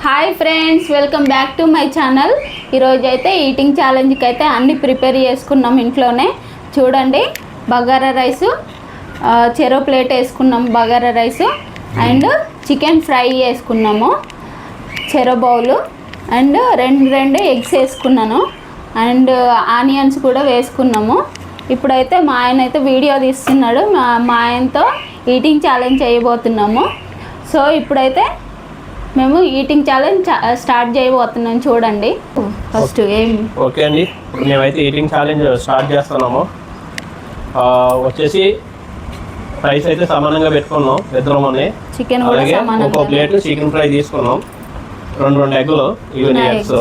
Hi friends, welcome back to my channel. ఈరోజు అయితే eating ఛాలెంజ్కి అయితే అన్నీ ప్రిపేర్ చేసుకున్నాం ఇంట్లోనే. చూడండి, బగారా రైసు, చెరో ప్లేట్ వేసుకున్నాం bagara rice, and chicken fry వేసుకున్నాము చెరో బౌలు, అండ్ రెండు ఎగ్స్ వేసుకున్నాను, అండ్ ఆనియన్స్ కూడా వేసుకున్నాము. ఇప్పుడైతే మా ఆయన అయితే వీడియో తీస్తున్నాడు. మా ఆయనతో ఈటింగ్ ఛాలెంజ్ చేయబోతున్నాము. సో ఇప్పుడైతే మేము ఈటింగ్ ఛాలెంజ్ స్టార్ట్ చేయబోతున్నాం. చూడండి ఫస్ట్ ఓకే అండి, ఇప్పుడు మేమైతే ఈటింగ్ ఛాలెంజ్ స్టార్ట్ చేస్తున్నాము. వచ్చేసి రైస్ అయితే సమానంగా పెట్టుకున్నాం ఇద్దరం. చికెన్ అలాగే ఒక ప్లేట్ చికెన్ ఫ్రై తీసుకున్నాం. రెండు ఎగ్గులు ఇవన్నీ ఎగ్స్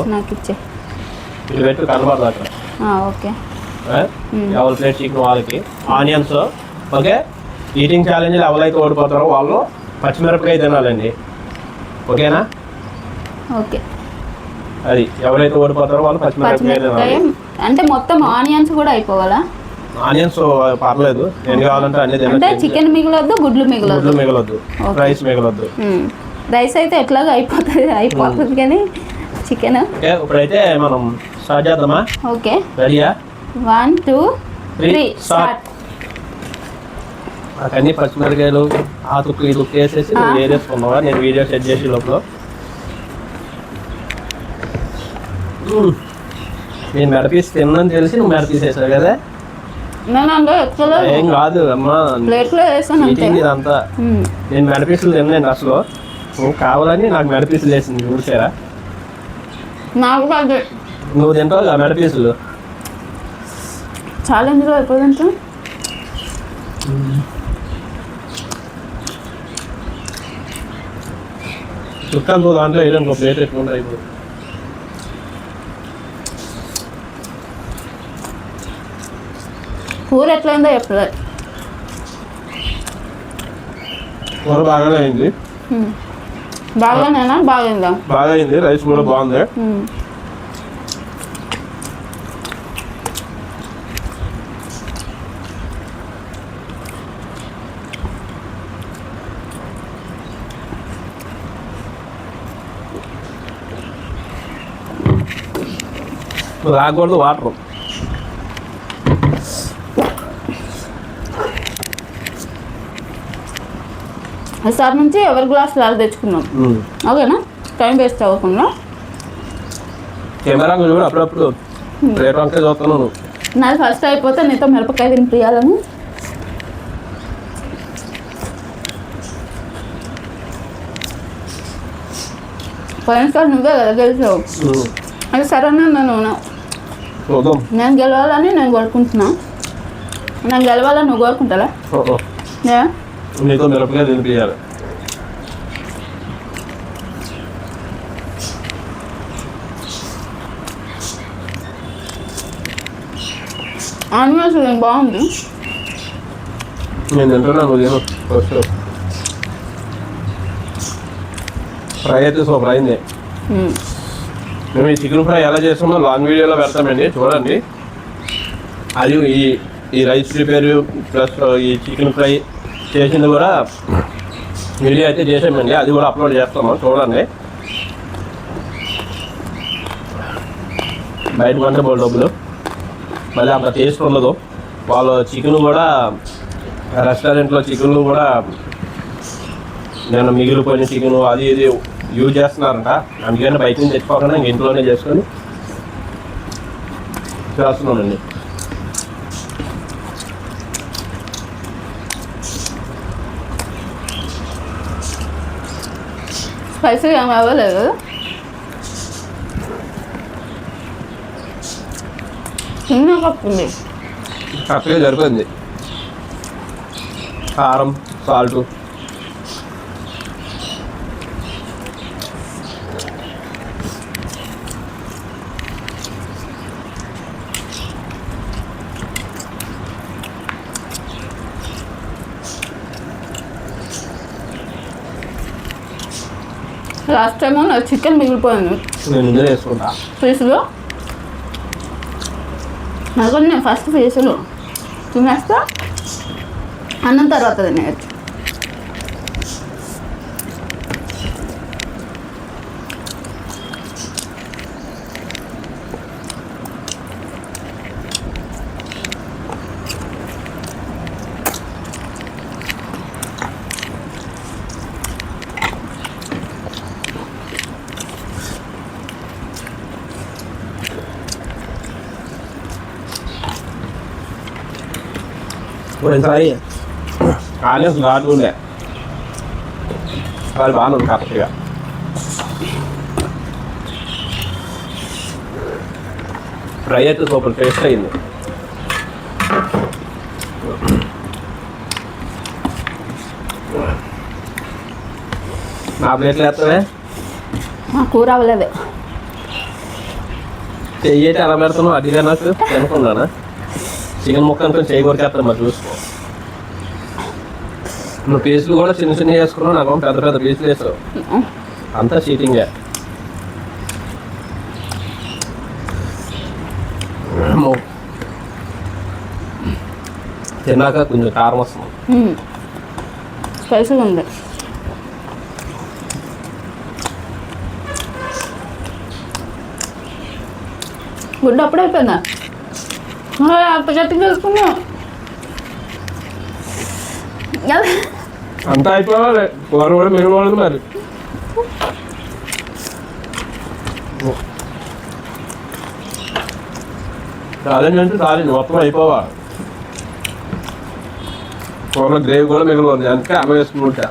ఇది పెట్టి కనబడదు అక్కడ. ఓకే, ఎవరి ప్లేట్ చికెన్ వాళ్ళకి. Onions okay. ఈటింగ్ ఛాలెంజ్ ఎవరైతే ఓడిపోతారో వాళ్ళు పచ్చిమిరపకాయ తినాలండి, ఓకేనా? ఓకే, అది ఎవరైతే ఓడిపోతారో వాళ్ళు పచ్చిమిరపకాయ. అంటే మొత్తం ఆనియన్స్ కూడా అయిపోవాలా? ఆనియన్స్ పర్లేదు, ఏం కావాలంటే అన్ని అంటే చికెన్ మిగలొద్దు, గుడ్లు మిగలొద్దు, రైస్ మిగలొద్దు. రైస్ అయితే ఎట్లాగో అయిపోతుంది కానీ చికెన్. ఓకే, ఇప్పుడైతే మనం స్టార్ట్ చేద్దామా? ఓకే, రెడీయా? 1 2 3 స్టార్ట్. అన్నీ పచ్చిమిరకాయలు ఆ తుక్కు ఈ తుక్కు వేసేసి వేరేసుకున్నావా? నేను వీడియో సెట్ చేసి లోపల నేను మెడపీస్ తిన్నాను తెలిసి నువ్వు మెడపీసేసావు కదా. ఏం కాదు అమ్మా, ఇదంతా నేను మెడపీసులు తిన్నాను అసలు. నువ్వు కావాలని నాకు మెడపీసులు వేసింది చూసారా? నువ్వు తింటావు మెడపీసులు. ఛాలెంజ్ అయిపోయింది. చుట్టాలతో దాంట్లో ఏదైనా ఒక ప్లేట్ పెట్టుకుంటా ఇప్పుడు. కూర ఎట్లయిందో చెప్పలేదు. కూర బాగానే అయింది. బాగానేనా? బాగుందా? బాగా అయింది. రైస్ కూడా బాగుంది. రాకూడదు వాటర్. ఈసారి నుంచి ఎవరి గ్లాస్ లాగా తెచ్చుకున్నాం, ఓకేనా? టైం వేస్ట్ అవ్వకుండా. కెమెరా కూడా అప్పుడప్పుడు ప్లేట్ వంకాయ చూస్తున్నాను. నాది ఫస్ట్ అయిపోతే నీతో మిరపకాయ తినిపించాలని. పోయినసారి నువ్వే కదా గెలిచావు. అది సరేనా? నేను గెలవాలని నేను కోరుకుంటున్నా. నేను గెలవాలని నువ్వు కోరుకుంటారా? నీతో మిరపకాయ తినిపించాలి. ఆనియన్స్ బాగుంది. నేను తింటున్నాను. ఫ్రై అయితే సూపర్ అయింది. మేము ఈ చికెన్ ఫ్రై ఎలా చేస్తామో లాంగ్ వీడియోలో పెడతామండి, చూడండి. అది ఈ రైస్ ప్రిపేర్ ప్లస్ ఈ చికెన్ ఫ్రై చేసింది కూడా వీడియో అయితే చేసామండి, అది కూడా అప్లోడ్ చేస్తాము, చూడండి. బయట కొంటే బోల్ డబ్బులు, మళ్ళీ అంత టేస్ట్ ఉండదు. వాళ్ళు చికెన్ కూడా రెస్టారెంట్లో చికెన్లు కూడా నేను మిగిలిపోయిన చికెన్ అది ఇది యూజ్ చేస్తున్నారంట. అందుకని బయట నుంచి తెచ్చుకోకుండా ఇంట్లోనే చేసుకొని చేస్తున్నానండి. స్పైసీ ఏమి అవ్వలేదు. చిన్న కప్పు ఉంది, కరెక్ట్గా సరిపోయింది. కారం, సాల్ట్. లాస్ట్ టైం నా చికెన్ మిగిలిపోయింది పీసులు. నాకు నేను ఫస్ట్ పీసులు తినేస్తా, అన్నం తర్వాత తినేయచ్చు. పోయినసారి ఆనియన్స్ ఘాటు ఉండే అది బాగుంది కరెక్ట్గా. ఫ్రై అయితే సూపర్ టేస్ట్ అయింది. నా ప్లేట్లు వేస్తావే మా కూర అవ్వలేదు. చెయ్యి అయితే ఎలా పెడుతున్నావు అదిగా నాకు తినకుండానా? చికెన్ ముక్క అనుకుని చెయ్యి కొరికేస్తాను మరి చూసుకో. నువ్వు పీసులు కూడా చిన్న చిన్న వేసుకున్నావు, నాకు పెద్ద పెద్ద పీసులు వేసావు. అంతా చీటింగే. తిన్నాక కొంచెం కారం వస్తుంది. స్పైసీగా ఉంది. గుడ్డ అప్పుడే అయిపోయిందా? అంత గట్టిగా వేసుకున్నా. అంతా అయిపోవాలి, కూర కూడా మిగిలిపోలేదు మరి. ఛాలెంజ్ అంటే ఛాలెంజ్ మొత్తం అయిపోవా. కూరలో గ్రేవీ కూడా మిగిలిపోతుంది, అందుకే అమ్మ వేసుకుంటా.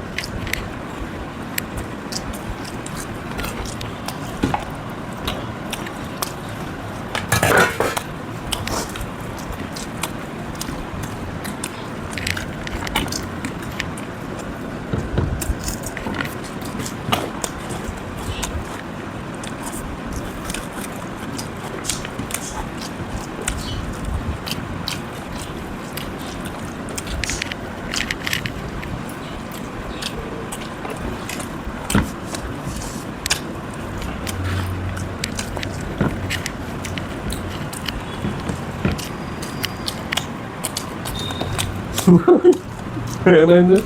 ఏమైంది?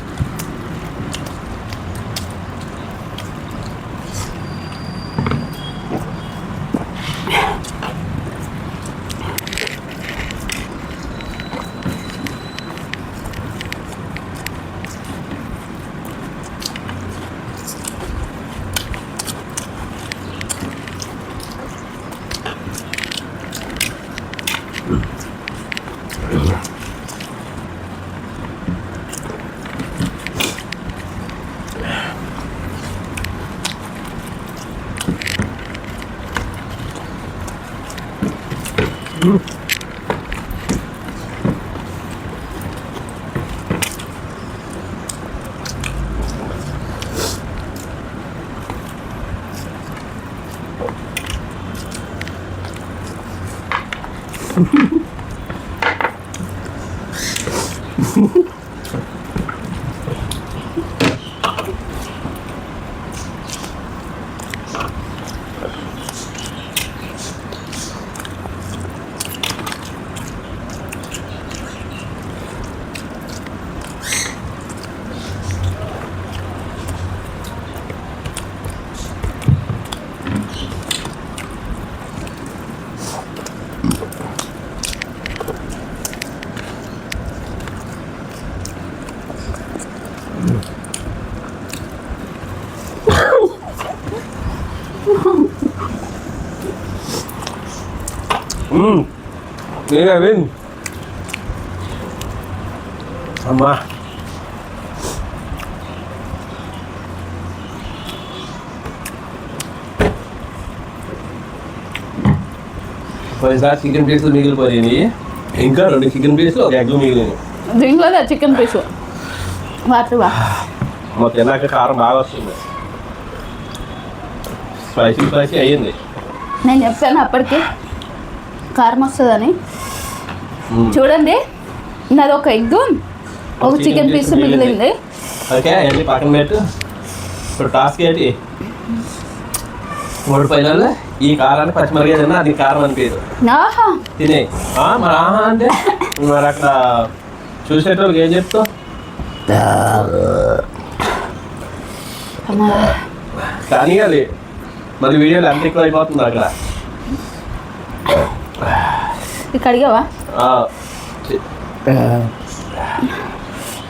Ini Kevin. Sama. ఒకసారి చికెన్ పీసులు మిగిలిపోయాయి, ఇంకా 2 చికెన్ పీసులు ఒక ఎగ్ మిగిలినాయి. దీంట్లో చికెన్ పీసు వాటివా మా తిన్నాక కారం బాగా వస్తుంది, స్పైసీ స్పైసీ అయ్యింది. నేను చెప్పాను అప్పటికి కారం వస్తుందని. చూడండి, నాది ఒక ఎగ్, ఒక చికెన్ పీస్ మిగిలింది. ఓకే, వెళ్ళి పక్కన పెట్టు. ఇప్పుడు టాస్క్ ఏంటి? 3 పైన ఈ కారాన్ని పచ్చిమిరగా తిన్నా అది కారం అనిపించదు, తినే. మరి ఆహా అంటే మరి అక్కడ చూసేటోళ్ళకి ఏం చెప్తావు? కానీ అది మరి వీడియోలు ఎంత ఎక్కువ అయిపోతుంది అక్కడ. కడిగావా?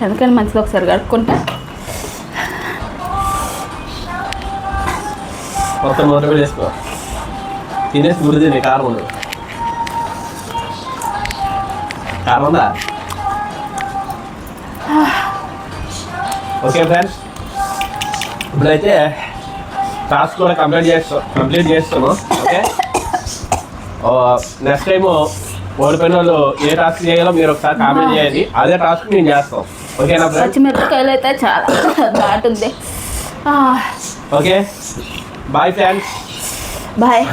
ఎందుకని మంచిగా ఒకసారి కడుక్కుంటా. మొత్తం మూత కూడా వేసుకో, తినేసి గురి తినే. కారం ఉండదు, కారం ఉందా? ఓకే ఫ్రెండ్స్, ఇప్పుడైతే టాస్క్ కూడా కంప్లీట్ చేస్తాము. ఓకే, నెక్స్ట్ టైం ఓడిపోయిన వాళ్ళు ఏ టాస్క్ చేయాలో మీరు ఒకసారి కామెంట్ చేయండి. అదే టాస్క్ మేము చేస్తాం. ఓకేనా ఫ్రెండ్స్? పచ్చిమిరపకాయలు అయితే చాలా ఘాటు ఉంది. Okay, bye friends. బాయ్.